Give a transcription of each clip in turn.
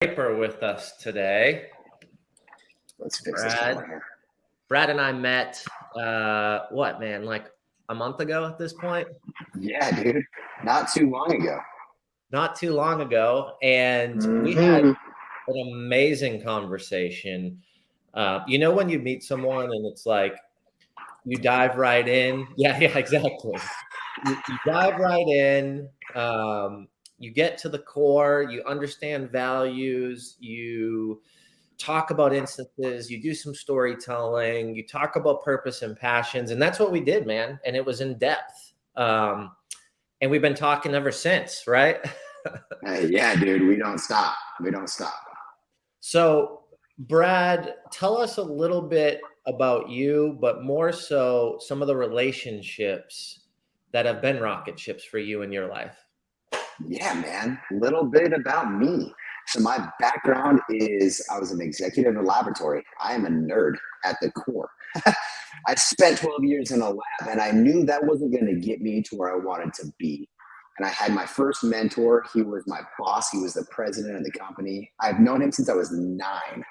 Draper with us today. Let's fix this camera here. Brad and I met, like a month ago at this point? Yeah, dude. Not too long ago. Not too long ago. And we had an amazing conversation. When you meet someone and it's like, you dive right in. Yeah, exactly. You dive right in. You get to the core. You understand values. You talk about instances. You do some storytelling. You talk about purpose and passions. And that's what we did, man. And it was in depth. And we've been talking ever since, right? Yeah, dude. We don't stop. So, Brad, tell us a little bit about you, but more so some of the relationships that have been rocket ships for you in your life. Yeah, man. A little bit about me. So my background is I was an executive in a laboratory. I am a nerd at the core. I spent 12 years in a lab, and I knew that wasn't going to get me to where I wanted to be. And I had my first mentor. He was my boss. He was the president of the company. I've known him since I was 9.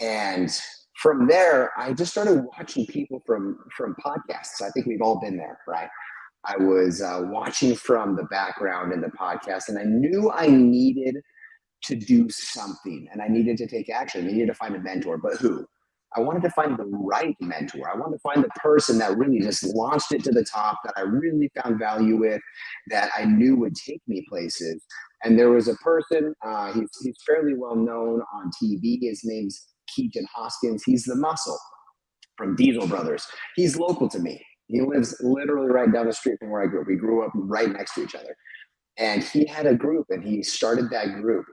And from there, I just started watching people from podcasts. I think we've all been there, right? I was watching from the background in the podcast, and I knew I needed to do something, and I needed to take action. I needed to find a mentor, but who? I wanted to find the right mentor. I wanted to find the person that really just launched it to the top, that I really found value with, that I knew would take me places. And there was a person, he's fairly well known on TV. His name's Keaton Hoskins. He's the muscle from Diesel Brothers. He's local to me. He lives literally right down the street from where I grew up. We grew up right next to each other. And he had a group, and he started that group.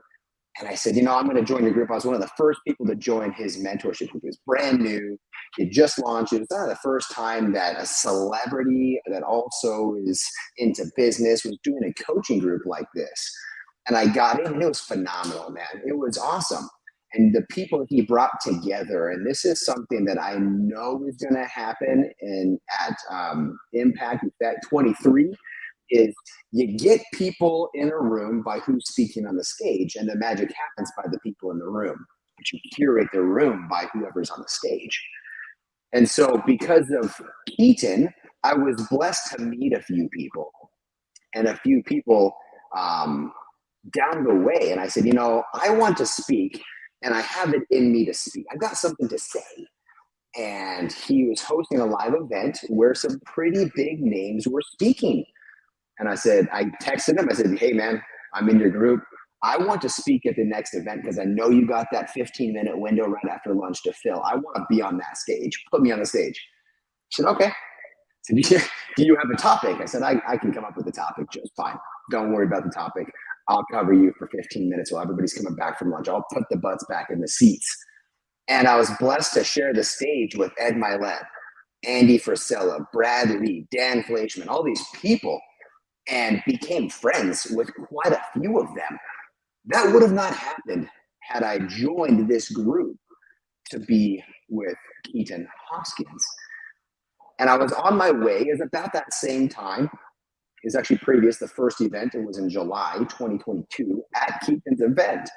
And I said, I'm going to join your group. I was one of the first people to join his mentorship group. It was brand new. He had just launched. It was not the first time that a celebrity that also is into business was doing a coaching group like this. And I got in, and it was phenomenal, man. It was awesome. And the people he brought together, and this is something that I know is going to happen at Impact Effect 23, is you get people in a room by who's speaking on the stage, and the magic happens by the people in the room. But you curate the room by whoever's on the stage. And so because of Keaton, I was blessed to meet a few people, and a few people down the way. And I said, I want to speak, and I have it in me to speak. I've got something to say. And he was hosting a live event where some pretty big names were speaking. And I texted him. I said, hey, man, I'm in your group. I want to speak at the next event because I know you got that 15-minute window right after lunch to fill. I want to be on that stage. Put me on the stage. He said, okay. I said, do you have a topic? I said, I can come up with a topic just fine. Don't worry about the topic. I'll cover you for 15 minutes while everybody's coming back from lunch. I'll put the butts back in the seats. And I was blessed to share the stage with Ed Milet, Andy Frisella, Brad Lee, Dan Fleischman, all these people, and became friends with quite a few of them. That would have not happened had I joined this group to be with Keaton Hoskins. And I was on my way. It was about that same time. It was actually previous. The first event, it was in July 2022 at Keaton's event.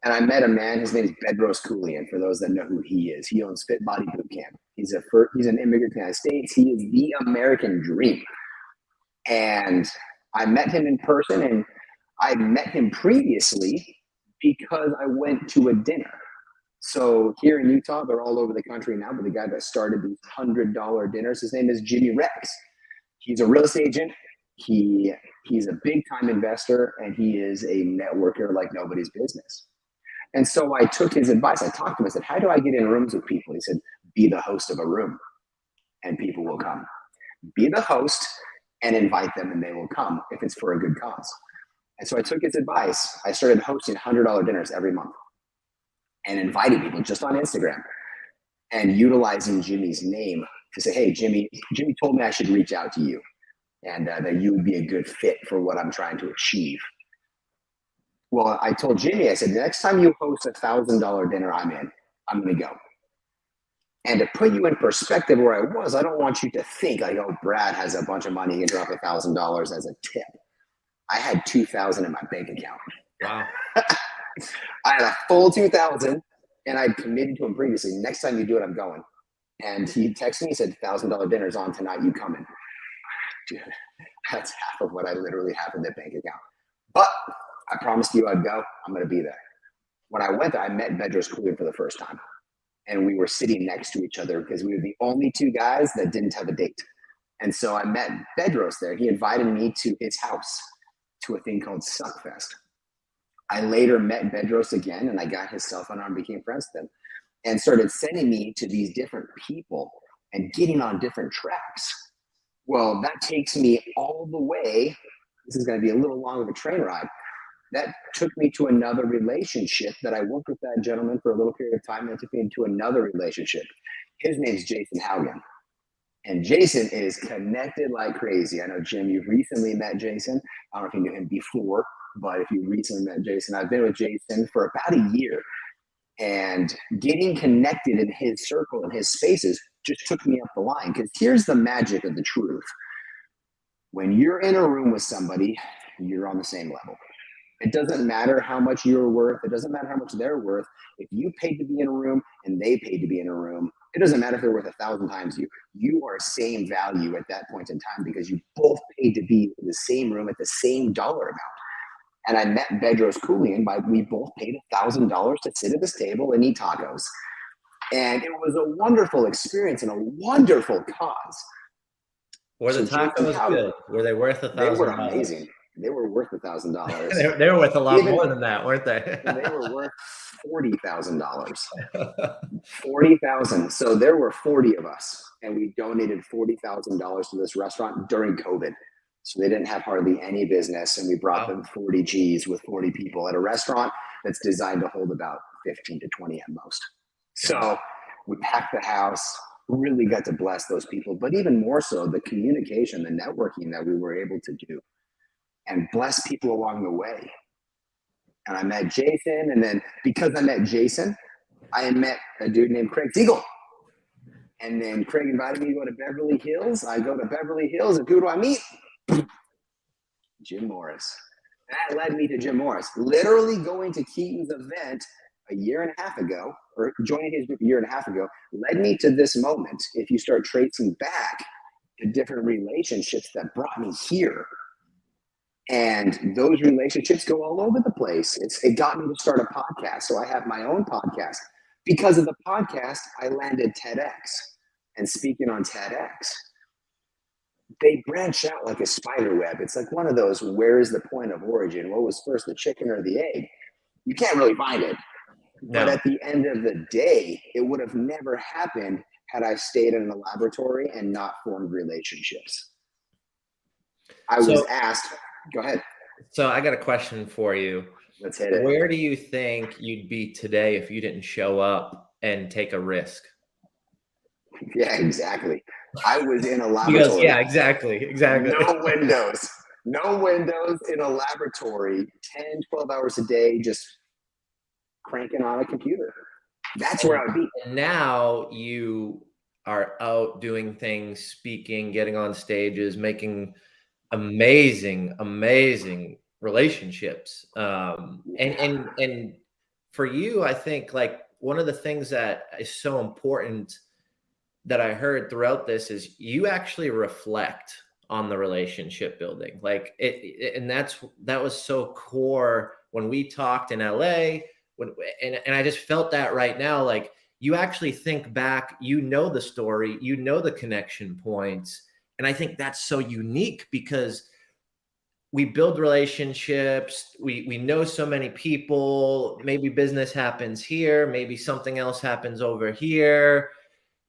And I met a man. His name is Bedros Keuilian, for those that know who he is. He owns Fit Body Boot Camp. He's an immigrant to the United States. He is the American dream. And I met him in person, and I met him previously because I went to a dinner. So here in Utah, they're all over the country now, but the guy that started these $100 dinners, his name is Jimmy Rex. He's a real estate agent. He's a big time investor, and he is a networker like nobody's business. And so I took his advice. I talked to him. I said, how do I get in rooms with people? He said, be the host of a room and people will come. Be the host and invite them, and they will come if it's for a good cause. And so I took his advice. I started hosting $100 dinners every month and inviting people just on Instagram and utilizing Jimmy's name to say, hey, Jimmy told me I should reach out to you and that you would be a good fit for what I'm trying to achieve. Well, I told Jimmy, I said, next time you host $1,000 dinner I'm going to go. And to put you in perspective where I was, I don't want you to think like, oh, Brad has a bunch of money, he can drop $1,000 as a tip. I had $2,000 in my bank account. Wow. I had a full 2,000, and I'd committed to him previously. Next time you do it, I'm going. And he texted me, he said, $1,000 dinner's on tonight, you coming? Dude, that's half of what I literally have in the bank account. But I promised you I'd go. I'm going to be there. When I went there, I met Bedros Keuilian for the first time. And we were sitting next to each other because we were the only two guys that didn't have a date. And so I met Bedros there. He invited me to his house to a thing called Suckfest. I later met Bedros again, and I got his cell phone and became friends with him and started sending me to these different people and getting on different tracks. Well, that takes me all the way. This is going to be a little long of a train ride. That took me to another relationship that I worked with that gentleman for a little period of time. And it took me into another relationship. His name's Jason Haugen. And Jason is connected like crazy. I know, Jim, you've recently met Jason. I don't know if you knew him before, but if you recently met Jason, I've been with Jason for about a year. And getting connected in his circle and his spaces just took me up the line. Because here's the magic of the truth. When you're in a room with somebody, you're on the same level. It doesn't matter how much you're worth. It doesn't matter how much they're worth. If you paid to be in a room and they paid to be in a room, it doesn't matter if they're worth 1,000 times you. You are same value at that point in time because you both paid to be in the same room at the same dollar amount. And I met Bedros Keuilian we both paid $1,000 to sit at this table and eat tacos. And it was a wonderful experience and a wonderful cause. Were the tacos good? Were they worth $1,000? They were amazing. They were worth $1,000. They were worth a lot more than that, weren't they? They were worth $40,000. 40,000. So there were 40 of us, and we donated $40,000 to this restaurant during COVID. So they didn't have hardly any business, and we brought them 40 G's with 40 people at a restaurant that's designed to hold about 15 to 20 at most. So we packed the house, really got to bless those people, but even more so the communication, the networking that we were able to do and bless people along the way. And I met Jason, and then because I met Jason, I met a dude named Craig Siegel. And then Craig invited me to go to Beverly Hills. I go to Beverly Hills, and who do I meet? Jim Morris. That led me to Jim Morris. Literally going to Keaton's event a year and a half ago, or joining his group a year and a half ago, led me to this moment. If you start tracing back to different relationships that brought me here, and those relationships go all over the place. It got me to start a podcast. So I have my own podcast. Because of the podcast, I landed TEDx. And speaking on TEDx, they branch out like a spider web. It's like one of those, where is the point of origin? What was first, the chicken or the egg? You can't really find it. No. But at the end of the day, it would have never happened had I stayed in a laboratory and not formed relationships. I was asked, go ahead. So I got a question for you. Let's hit it. Where do you think you'd be today if you didn't show up and take a risk? Yeah, exactly. I was in a laboratory. Yeah, exactly. No windows in a laboratory, 10, 12 hours a day, just cranking on a computer. That's where I would be. And now you are out doing things, speaking, getting on stages, making amazing relationships. And for you, I think like one of the things that is so important that I heard throughout this is you actually reflect on the relationship building. Like and that was so core when we talked in LA, and I just felt that right now, like you actually think back, you know the story, you know the connection points. And I think that's so unique because we build relationships. We know so many people. Maybe business happens here. Maybe something else happens over here.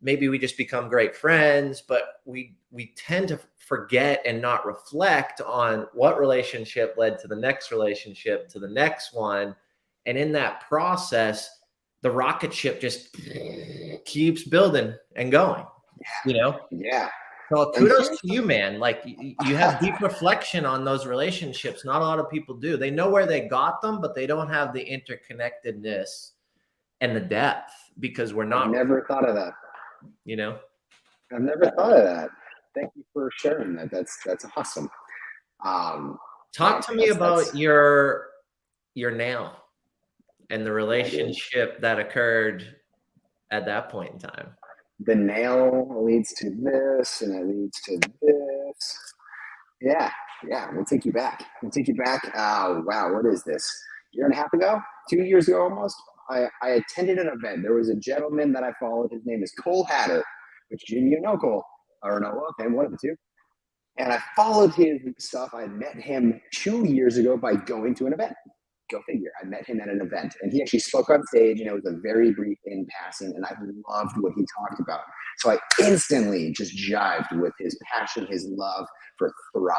Maybe we just become great friends, but we tend to forget and not reflect on what relationship led to the next relationship, to the next one. And in that process, the rocket ship just keeps building and going, you know? Yeah. So kudos to you, man. Like you have deep reflection on those relationships. Not a lot of people do. They know where they got them, but they don't have the interconnectedness and the depth because we're not. I've never thought of that. You know? I've never thought of that. Thank you for sharing that. That's awesome. Talk to me about your now. And the relationship that occurred at that point in time. The nail leads to this, and it leads to this. Yeah, we'll take you back. Oh, wow, what is this? Year and a half ago? 2 years ago almost? I attended an event. There was a gentleman that I followed. His name is Cole Hatter, which you know Cole, or know of him, one of the two. And I followed his stuff. I met him 2 years ago by going to an event. Go figure. I met him at an event, and he actually spoke on stage, and it was a very brief in passing, and I loved what he talked about. So I instantly just jived with his passion, his love for Thrive,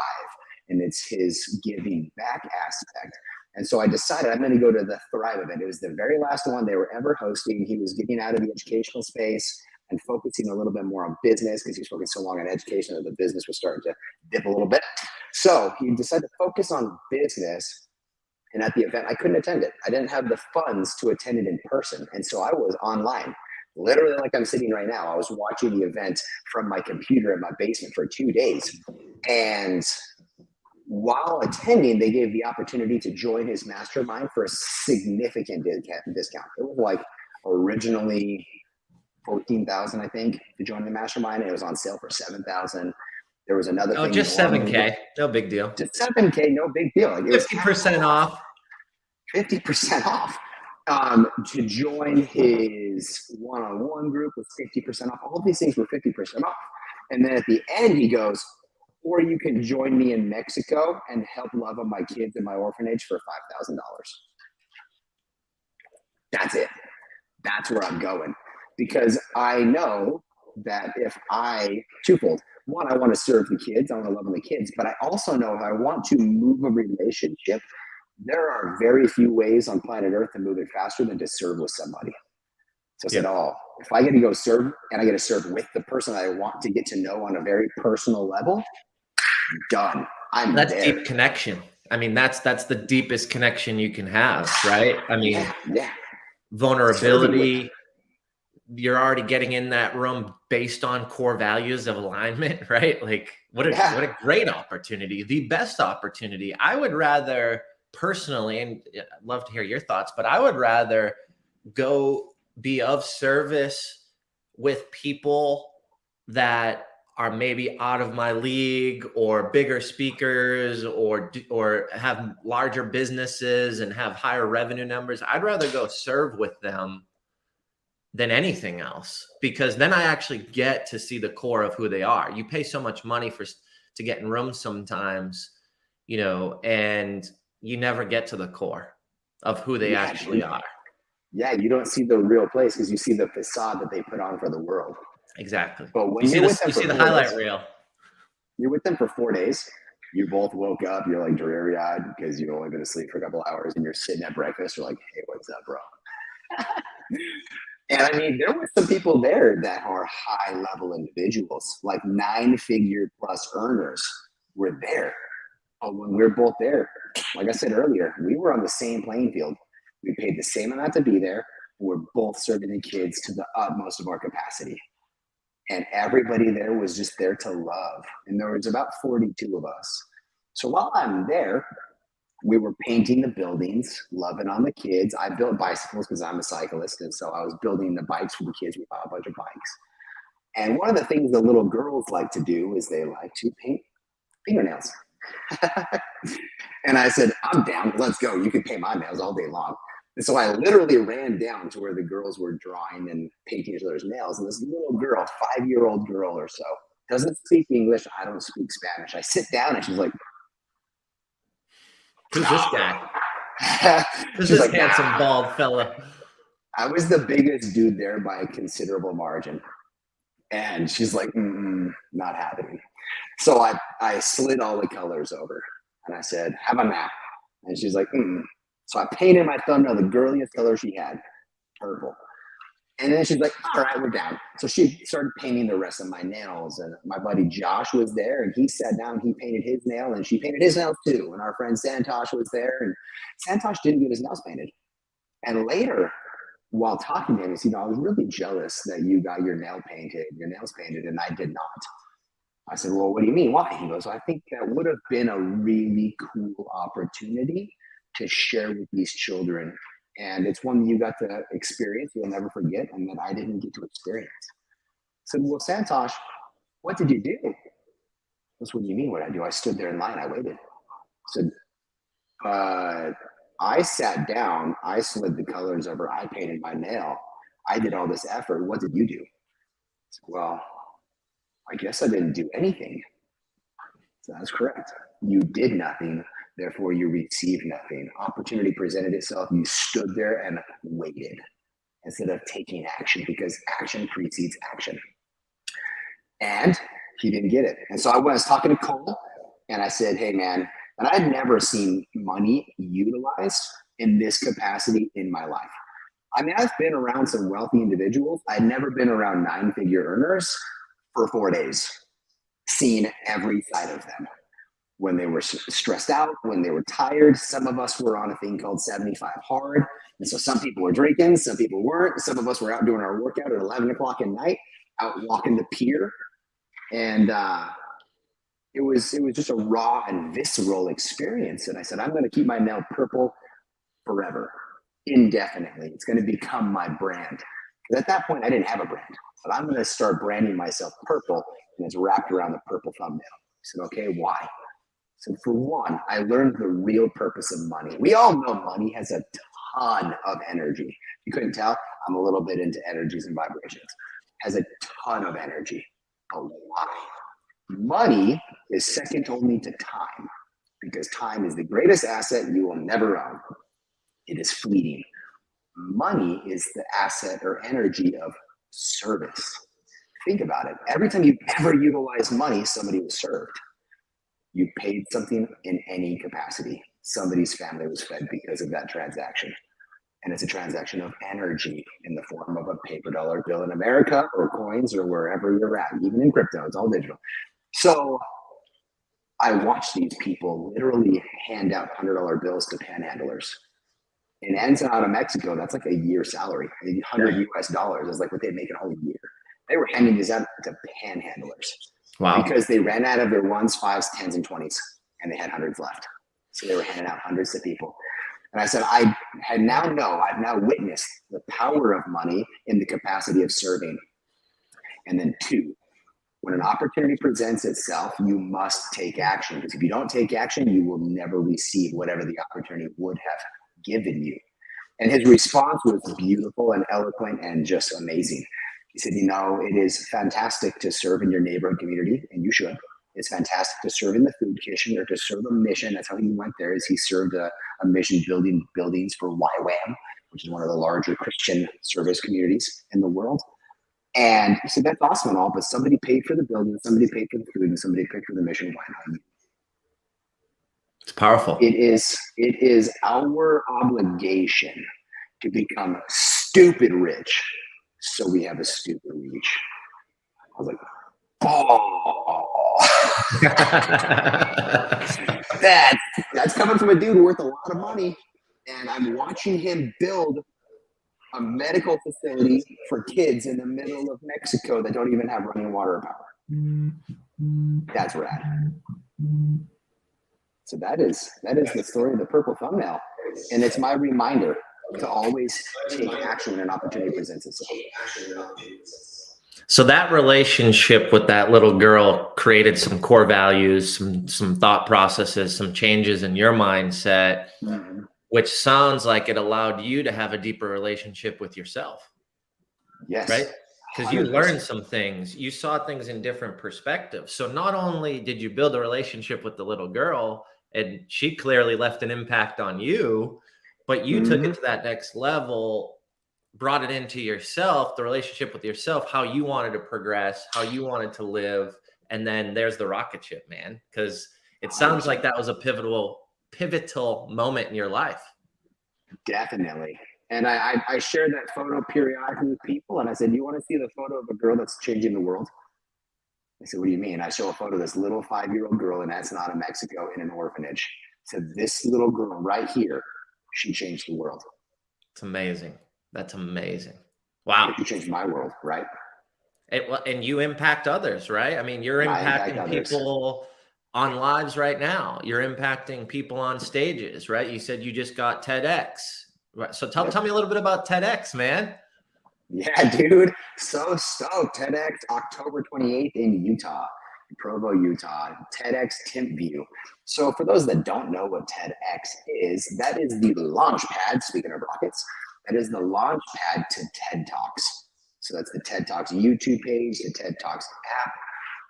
and it's his giving back aspect. And so I decided I'm going to go to the Thrive event. It was the very last one they were ever hosting. He was getting out of the educational space and focusing a little bit more on business because he was focusing so long on education that the business was starting to dip a little bit. So he decided to focus on business. And at the event, I couldn't attend it. I didn't have the funds to attend it in person. And so I was online, literally like I'm sitting right now. I was watching the event from my computer in my basement for 2 days. And while attending, they gave the opportunity to join his mastermind for a significant discount. It was like originally $14,000, I think, to join the mastermind. And it was on sale for $7,000. There was another thing. Just $7K. No big deal. Just $7K, no big deal. Like 50% off. 50% off. To join his one-on-one group was 50% off. All these things were 50% off. And then at the end, he goes, or you can join me in Mexico and help love on my kids in my orphanage for $5,000. That's it. That's where I'm going. Because I know that if twofold. One, I want to serve the kids. I want to love on the kids. But I also know if I want to move a relationship, there are very few ways on planet Earth to move it faster than to serve with somebody. So I said, if I get to go serve and I get to serve with the person that I want to get to know on a very personal level, done. That's there. Deep connection. I mean, that's the deepest connection you can have, right? I mean, vulnerability. You're already getting in that room based on core values of alignment, right? Like what a great opportunity, the best opportunity. I would rather personally, and I'd love to hear your thoughts, but I would rather go be of service with people that are maybe out of my league or bigger speakers or have larger businesses and have higher revenue numbers. I'd rather go serve with them than anything else, because then I actually get to see the core of who they are. You pay so much money to get in rooms sometimes, and you never get to the core of who they actually are. Yeah, you don't see the real place because you see the facade that they put on for the world. Exactly. But when you see the highlight reel. You're with them for 4 days. You both woke up. You're like dreary-eyed because you've only been asleep for a couple hours, and you're sitting at breakfast. You're like, "Hey, what's up, bro?" And I mean, there were some people there that are high-level individuals, like 9-figure plus earners were there. But when we were both there, like I said earlier, we were on the same playing field. We paid the same amount to be there. And we're both serving the kids to the utmost of our capacity. And everybody there was just there to love. And there was about 42 of us. So while I'm there, we were painting the buildings, loving on the kids. I built bicycles because I'm a cyclist. And so I was building the bikes for the kids. We bought a bunch of bikes. And one of the things the little girls like to do is they like to paint fingernails. And I said, I'm down. Let's go. You can paint my nails all day long. And so I literally ran down to where the girls were drawing and painting each other's nails. And this little girl, 5-year-old girl or so, doesn't speak English. I don't speak Spanish. I sit down and she's like, "Who's this guy? Who's this handsome bald fella?" I was the biggest dude there by a considerable margin. And she's like, not happening. So I slid all the colors over. And I said, "How about that?" And she's like, So I painted my thumbnail the girliest color she had, purple. And then she's like, "All right, we're down." So she started painting the rest of my nails. And my buddy Josh was there, and he sat down, he painted his nail, and she painted his nails too. And our friend Santosh was there, and Santosh didn't get his nails painted. And later, while talking to him, he said, "I was really jealous that you got your nails painted, and I did not." I said, "Well, what do you mean? Why?" He goes, "I think that would have been a really cool opportunity to share with these children And it's one you got to experience, you'll never forget, and that I didn't get to experience. I said, well, Santosh, what did you do? That's what do you mean what I do? I stood there in line, I waited. I said, I sat down, I slid the colors over, I painted my nail, I did all this effort. What did you do? I said, well, I guess I didn't do anything. So that's correct. You did nothing, therefore you received nothing. Opportunity presented itself, you stood there and waited instead of taking action, because action precedes action. And he didn't get it. And so I was talking to Cole and I said, hey man, and I'd never seen money utilized in this capacity in my life. I mean, I've been around some wealthy individuals. I'd never been around 9-figure earners for 4 days, seen every side of them. When they were stressed out, when they were tired. Some of us were on a thing called 75 hard. And so some people were drinking, some people weren't. Some of us were out doing our workout at 11 o'clock at night, out walking the pier. And it was just a raw and visceral experience. And I said, I'm going to keep my nail purple forever, indefinitely. It's going to become my brand. Because at that point, I didn't have a brand. But I'm going to start branding myself purple, and it's wrapped around the purple thumbnail. I said, okay, why? So for one, I learned the real purpose of money. We all know money has a ton of energy. You couldn't tell? I'm a little bit into energies and vibrations. Has a ton of energy. But why? Money is second only to time, because time is the greatest asset you will never own. It is fleeting. Money is the asset or energy of service. Think about it. Every time you ever utilize money, somebody was served. You paid something in any capacity. Somebody's family was fed because of that transaction. And it's a transaction of energy in the form of a paper dollar bill in America or coins or wherever you're at, even in crypto, it's all digital. So I watched these people literally hand out $100 bills to panhandlers. In Ensenada, Mexico, that's like a year salary. 100 US dollars is like what they make in a whole year. They were handing these out to panhandlers. Wow. Because they ran out of their 1s, 5s, 10s, and 20s, and they had hundreds left. So they were handing out hundreds to people. And I said, I've now witnessed the power of money in the capacity of serving. And then 2, when an opportunity presents itself, you must take action. Because if you don't take action, you will never receive whatever the opportunity would have given you. And his response was beautiful and eloquent and just amazing. He said, it is fantastic to serve in your neighborhood community, and you should. It's fantastic to serve in the food kitchen or to serve a mission. That's how he went there, is he served a mission building buildings for YWAM, which is one of the larger Christian service communities in the world. And he said, that's awesome and all, but somebody paid for the building, somebody paid for the food, and somebody paid for the mission. Why not you? It's powerful. It is our obligation to become stupid rich so we have a stupid reach. I was like, that's coming from a dude worth a lot of money. And I'm watching him build a medical facility for kids in the middle of Mexico that don't even have running water or power. That's rad. So that is the story of the purple thumbnail. And it's my reminder to always take action when an opportunity presents itself. So that relationship with that little girl created some core values, some thought processes, some changes in your mindset, which sounds like it allowed you to have a deeper relationship with yourself. Yes. Right? Because you learned some things, you saw things in different perspectives. So not only did you build a relationship with the little girl, and she clearly left an impact on you, but you took it to that next level, brought it into yourself, the relationship with yourself, how you wanted to progress, how you wanted to live. And then there's the rocket ship, man, because it sounds like that was a pivotal moment in your life. Definitely. And I share that photo periodically with people. And I said, do you want to see the photo of a girl that's changing the world? I said, what do you mean? I show a photo of this little 5-year-old girl in Ensenada, Mexico, in an orphanage. I said, this little girl right here, she changed the world. It's amazing. That's amazing. Wow. You changed my world, right? And you impact others, right? I mean, you're impacting people on lives right now. You're impacting people on stages, right? You said you just got TEDx, Right. So tell me a little bit about TEDx, man. Yeah, dude. So stoked. TEDx, October 28th in Utah, Provo, Utah. TEDx Timpview. So for those that don't know what TEDx is, that is the launch pad, speaking of rockets, that is the launch pad to TED Talks. So that's the TED Talks YouTube page, the TED Talks app.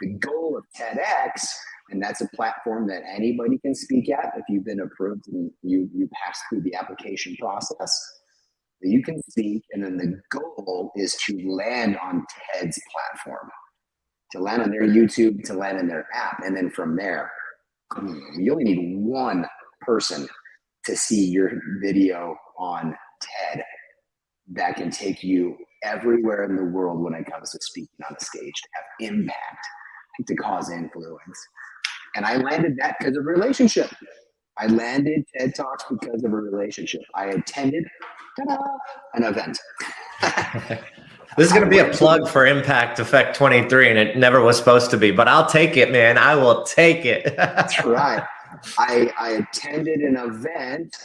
The goal of TEDx, and that's a platform that anybody can speak at if you've been approved and you pass through the application process. You can speak, and then the goal is to land on TED's platform, to land on their YouTube, to land in their app. And then from there, you only need one person to see your video on TED that can take you everywhere in the world when it comes to speaking on a stage, to have impact, to cause influence. And I landed that because of a relationship. I landed TED Talks because of a relationship. I attended an event. This is going to be a plug for Impact Effect 23, and it never was supposed to be, but I'll take it, man. I will take it. That's right. I attended an event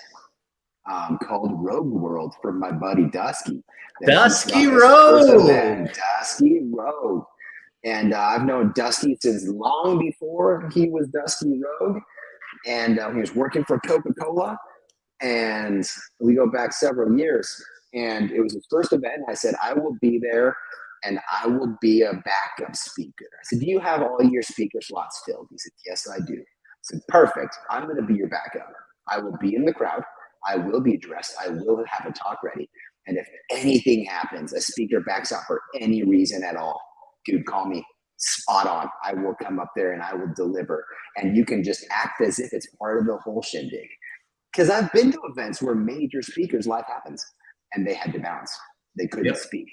called Rogue World from my buddy Dusky. Dusky Rogue. Dusky Rogue. And I've known Dusky since long before he was Dusky Rogue. And he was working for Coca-Cola. And we go back several years. And it was his first event. I said, I will be there and I will be a backup speaker. I said, do you have all your speaker slots filled? He said, yes, I do. I said, perfect. I'm going to be your backup. I will be in the crowd. I will be dressed. I will have a talk ready. And if anything happens, a speaker backs out for any reason at all, dude, call me. Spot on. I will come up there and I will deliver. And you can just act as if it's part of the whole shindig. Because I've been to events where major speakers' life happens and they had to bounce. They couldn't speak.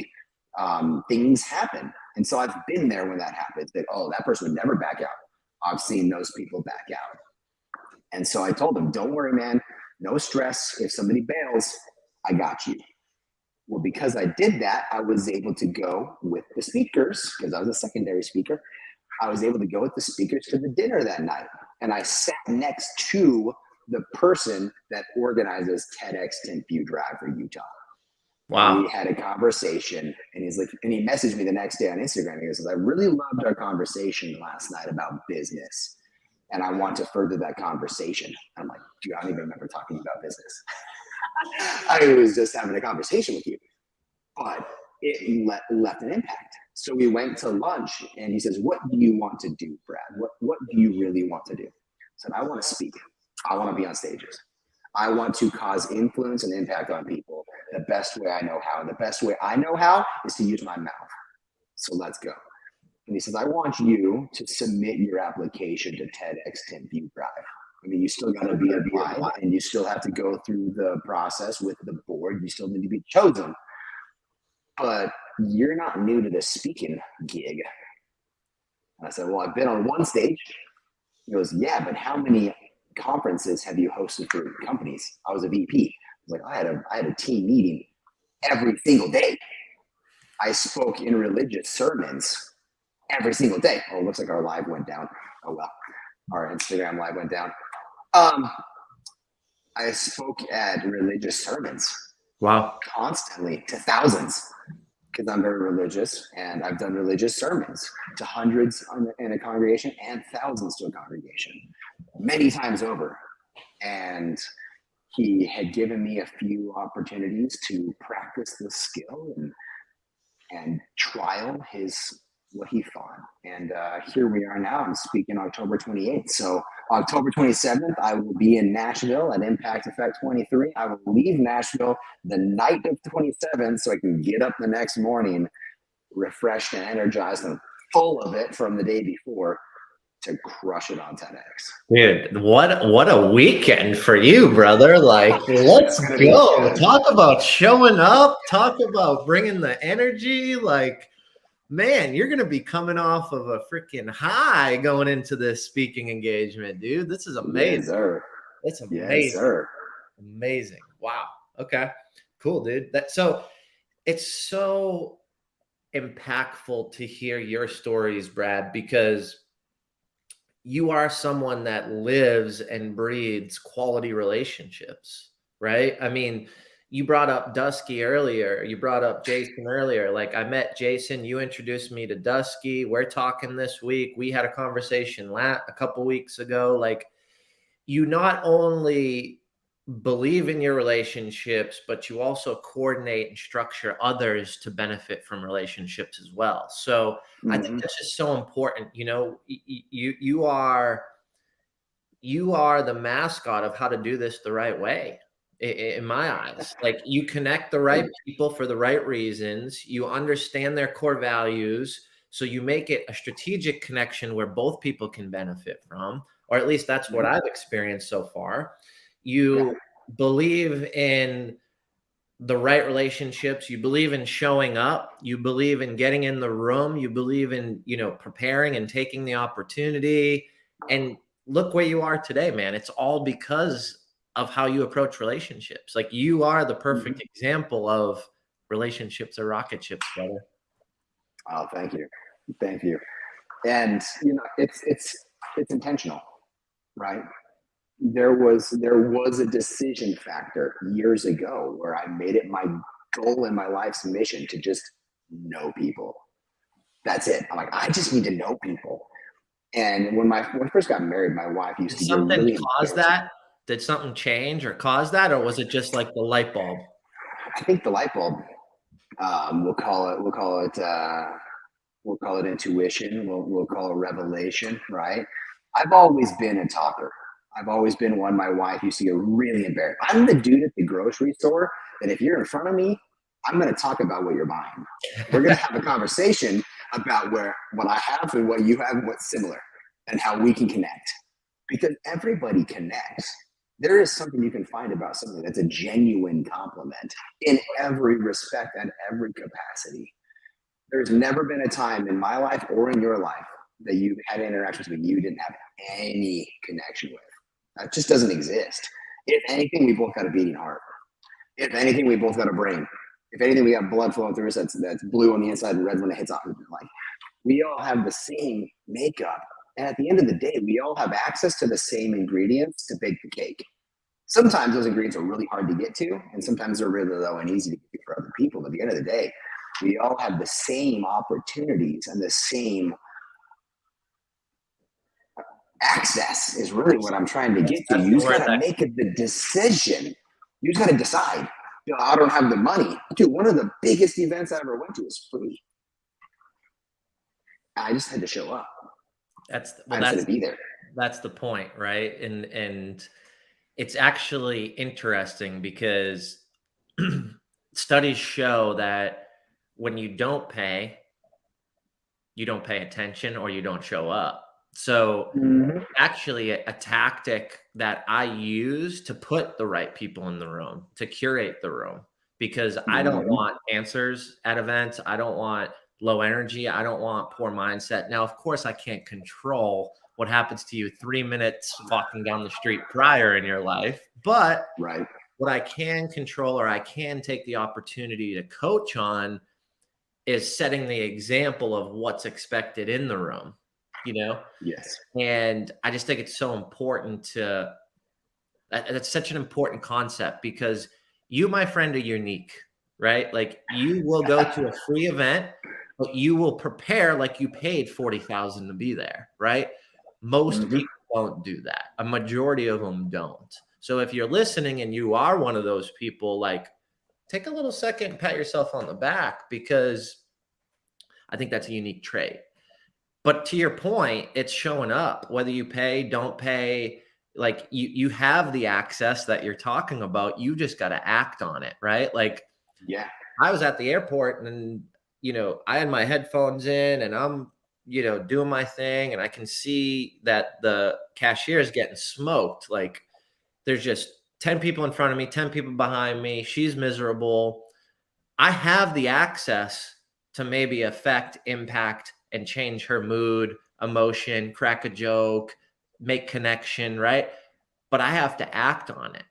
Things happen. And so I've been there when that happens, that, oh, that person would never back out. I've seen those people back out. And so I told them, don't worry, man. No stress. If somebody bails, I got you. Well, because I did that, I was able to go with the speakers, because I was a secondary speaker. I was able to go with the speakers to the dinner that night. And I sat next to the person that organizes TEDx Timpview Drive for Utah. Wow. We had a conversation, and he's like, and he messaged me the next day on Instagram. He goes, I really loved our conversation last night about business, and I want to further that conversation. I'm like, dude, I don't even remember talking about business. I was just having a conversation with you, but it left an impact. So we went to lunch, and he says, what do you want to do, Brad? What do you really want to do? I said, I want to speak. I want to be on stages. I want to cause influence and impact on people the best way I know how. And the best way I know how is to use my mouth. So let's go. And he says, I want you to submit your application to TEDx Timpview Drive. I mean, you still got to be applied, and you still have to go through the process with the board. You still need to be chosen. But you're not new to the speaking gig. And I said, well, I've been on one stage. He goes, yeah, but how many conferences have you hosted for companies? I was a VP. I was like, I had a team meeting every single day. I spoke in religious sermons every single day. Oh, it looks like our live went down. Oh, well, our Instagram live went down. I spoke at religious sermons. Wow. Constantly to thousands, because I'm very religious, and I've done religious sermons to hundreds in a congregation and thousands to a congregation many times over. And he had given me a few opportunities to practice the skill and trial what he thought. And here we are now. I'm speaking October 28th. So October 27th, I will be in Nashville at Impact Effect 23. I will leave Nashville the night of 27th so I can get up the next morning refreshed and energized and full of it from the day before to crush it on TEDx. Dude, what a weekend for you, brother. Like, let's go. Talk about showing up. Talk about bringing the energy. Like, man, you're going to be coming off of a freaking high going into this speaking engagement, dude. This is amazing. Yes, sir. It's amazing. Yes, sir. Amazing. Wow. Okay. Cool, dude. So it's so impactful to hear your stories, Brad, because you are someone that lives and breathes quality relationships, right? I mean, you brought up Dusky earlier. You brought up Jason earlier. Like, I met Jason. You introduced me to Dusky. We're talking this week. We had a conversation a couple weeks ago. Like, you not only believe in your relationships, but you also coordinate and structure others to benefit from relationships as well. So I think that's just so important. You know, you are the mascot of how to do this the right way. In my eyes, like, you connect the right people for the right reasons. You understand their core values. So you make it a strategic connection where both people can benefit from, or at least that's what I've experienced so far. You believe in the right relationships. You believe in showing up. You believe in getting in the room. You believe in, preparing and taking the opportunity. And look where you are today, man. It's all because of how you approach relationships. Like, you are the perfect example of relationships are rocket ships, brother. Oh, thank you. Thank you. And, it's intentional, right? There was a decision factor years ago where I made it my goal in my life's mission to just know people. That's it. I'm like, I just need to know people. And when I first got married, my wife used to get really cause that? Did something change or cause that, or was it just like the light bulb? I think the light bulb. We'll call it intuition. We'll call it revelation, right? I've always been a talker. I've always been one. My wife used to get really embarrassed. I'm the dude at the grocery store that if you're in front of me, I'm going to talk about what you're buying. We're going to have a conversation about what I have and what you have and what's similar and how we can connect. Because everybody connects. There is something you can find about something that's a genuine compliment in every respect and every capacity. There's never been a time in my life or in your life that you've had interactions with you didn't have any connection with. That just doesn't exist. If anything, we both got a beating heart. If anything, we both got a brain. If anything, we got blood flowing through us that's blue on the inside and red when it hits off. Like, we all have the same makeup. And at the end of the day, we all have access to the same ingredients to bake the cake. Sometimes those ingredients are really hard to get to, and sometimes they're really low and easy to get for other people. But at the end of the day, we all have the same opportunities and the same access is really what I'm trying to get to. You just got to make the decision. You just got to decide. I don't have the money. Dude, one of the biggest events I ever went to was free. I just had to show up. I just had to be there. That's the point, right? And it's actually interesting because studies show that when you don't pay attention or you don't show up. So actually a tactic that I use to put the right people in the room, to curate the room, because I don't want answers at events. I don't want low energy. I don't want poor mindset. Now, of course, I can't control what happens to you 3 minutes walking down the street prior in your life, but what I can control, or I can take the opportunity to coach on, is setting the example of what's expected in the room. Yes. And I just think it's so important that's such an important concept, because you, my friend, are unique, right? Like, you will go to a free event, but you will prepare like you paid $40,000 to be there, right? Most people won't do that. A majority of them don't. So if you're listening and you are one of those people, like, take a little second and pat yourself on the back, because I think that's a unique trait. But to your point, it's showing up, whether you pay, don't pay. Like, you have the access that you're talking about. You just got to act on it, right? Like, I was at the airport and, I had my headphones in and I'm, doing my thing, and I can see that the cashier is getting smoked. Like, there's just 10 people in front of me, 10 people behind me. She's miserable. I have the access to maybe impact, and change her mood, emotion, crack a joke, make connection, right? But I have to act on it,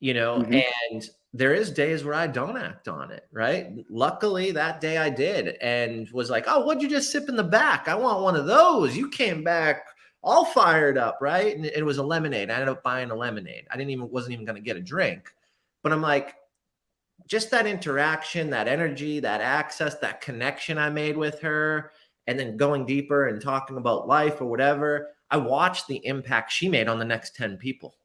and there is days where I don't act on it, right? Luckily, that day I did, and was like, oh, what'd you just sip in the back? I want one of those. You came back all fired up, right? And it was a lemonade. I ended up buying a lemonade. Wasn't even going to get a drink, but I'm like, just that interaction, that energy, that access, that connection I made with her, and then going deeper and talking about life or whatever, I watched the impact she made on the next 10 people.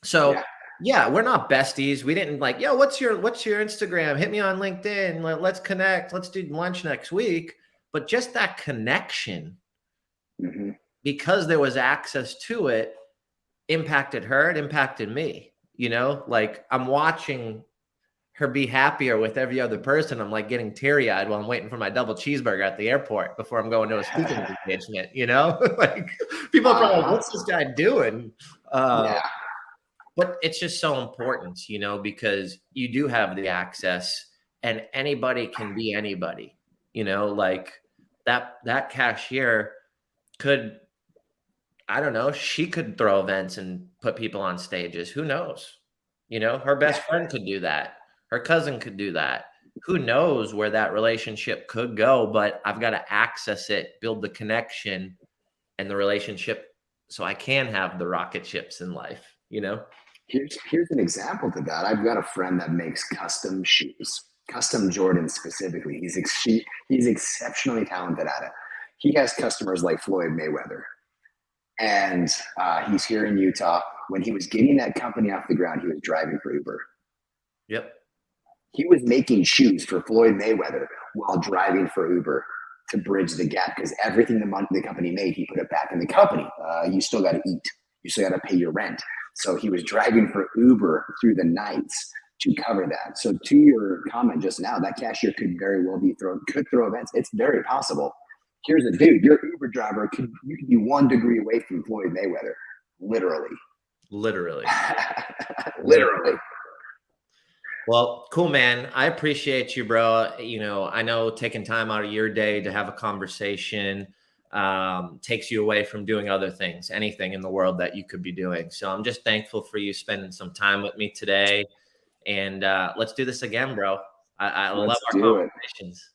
So yeah, we're not besties. We didn't like, yo, what's your Instagram? Hit me on LinkedIn. Let's connect. Let's do lunch next week. But just that connection, because there was access to it, impacted her. It impacted me. You know, like I'm watching her be happier with every other person. I'm like getting teary-eyed while I'm waiting for my double cheeseburger at the airport before I'm going to a speaking engagement, you know? Like people are probably like, what's this guy doing? But it's just so important, you know, because you do have the access and anybody can be anybody, you know, like that cashier could, I don't know, she could throw events and put people on stages. Who knows? You know, her best friend could do that. Her cousin could do that. Who knows where that relationship could go, but I've got to access it, build the connection and the relationship so I can have the rocket ships in life, you know? Here's an example to that. I've got a friend that makes custom shoes, custom Jordans specifically. He's exceptionally talented at it. He has customers like Floyd Mayweather, and he's here in Utah. When he was getting that company off the ground, he was driving for Uber. Yep. He was making shoes for Floyd Mayweather while driving for Uber to bridge the gap, because everything the company made, he put it back in the company. You still got to eat. You still got to pay your rent. So he was driving for Uber through the nights to cover that. So to your comment just now, that cashier could very well could throw events. It's very possible. Here's a dude, your Uber driver, you could be 1 degree away from Floyd Mayweather. Literally. Literally. Literally. Well, cool, man. I appreciate you, bro. You know, I know taking time out of your day to have a conversation takes you away from doing other things, anything in the world that you could be doing. So I'm just thankful for you spending some time with me today. And let's do this again, bro. I love our conversations.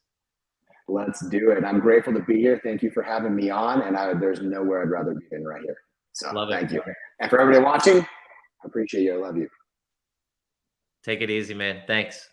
Let's do it. I'm grateful to be here. Thank you for having me on. And there's nowhere I'd rather be than right here. So thank you. And for everybody watching, I appreciate you. I love you. Take it easy, man. Thanks.